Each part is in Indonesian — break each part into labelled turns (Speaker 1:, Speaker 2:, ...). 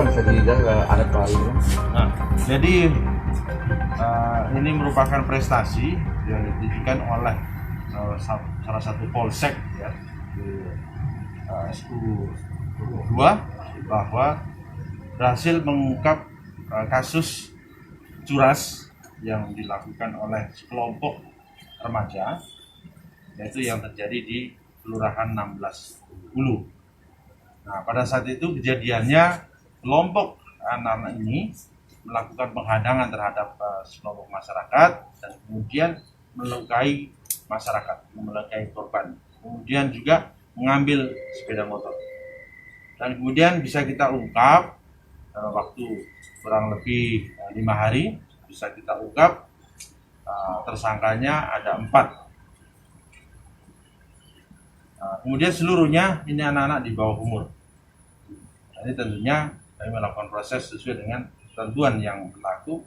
Speaker 1: Bisa dilihat alat baru.
Speaker 2: Nah, jadi ini merupakan prestasi yang diberikan oleh salah satu polsek ya di SU 2 bahwa berhasil mengungkap kasus curas yang dilakukan oleh sekelompok remaja, yaitu yang terjadi di Kelurahan 16 Ulu. Nah, pada saat itu kejadiannya kelompok anak-anak ini melakukan penghadangan terhadap sekelompok masyarakat dan kemudian melukai masyarakat, melukai korban. Kemudian juga mengambil sepeda motor. Dan kemudian bisa kita ungkap waktu kurang lebih 5 hari bisa kita ungkap tersangkanya ada 4. Kemudian seluruhnya ini anak-anak di bawah umur. Ini tentunya kami melakukan proses sesuai dengan ketentuan yang berlaku.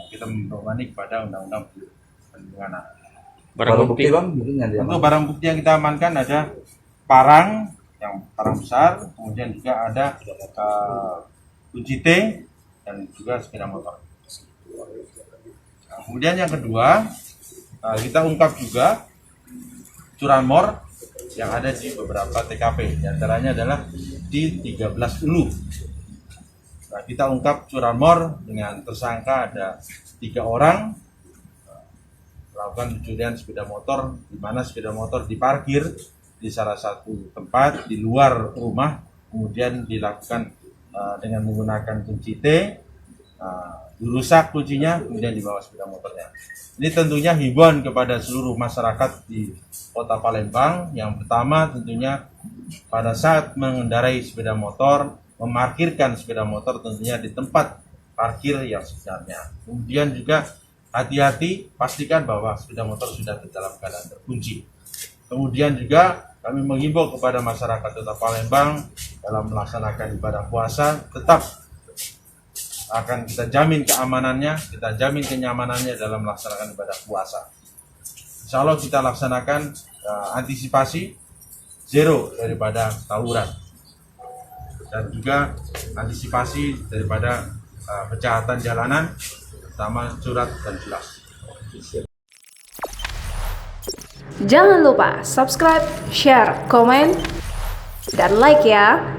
Speaker 2: Kita memperdomani kepada Undang-Undang Perlindungan Anak.
Speaker 1: Barang bukti bang,
Speaker 2: untuk barang bukti yang kita amankan ada parang besar, kemudian juga ada kunci T dan juga sepeda motor. Nah, kemudian yang kedua, kita ungkap juga curanmor yang ada di beberapa TKP, diantaranya adalah di 13 Ulu. Nah, kita ungkap curanmor dengan tersangka ada 3 orang melakukan pencurian sepeda motor, di mana sepeda motor diparkir di salah satu tempat di luar rumah, kemudian dilakukan dengan menggunakan kunci T, dirusak kuncinya, kemudian dibawa sepeda motornya. Ini tentunya himbauan kepada seluruh masyarakat di Kota Palembang. Yang pertama tentunya pada saat mengendarai sepeda motor, memarkirkan sepeda motor tentunya di tempat parkir yang sebenarnya. Kemudian juga hati-hati, pastikan bahwa sepeda motor sudah dalam keadaan terkunci. Kemudian juga kami menghimbau kepada masyarakat Kota Palembang dalam melaksanakan ibadah puasa, tetap akan kita jamin keamanannya, kita jamin kenyamanannya dalam melaksanakan ibadah puasa. Insya Allah kita laksanakan antisipasi zero daripada tawuran dan juga antisipasi daripada kejahatan jalanan, terutama curat dan culas.
Speaker 3: Jangan lupa subscribe, share, komen, dan like ya.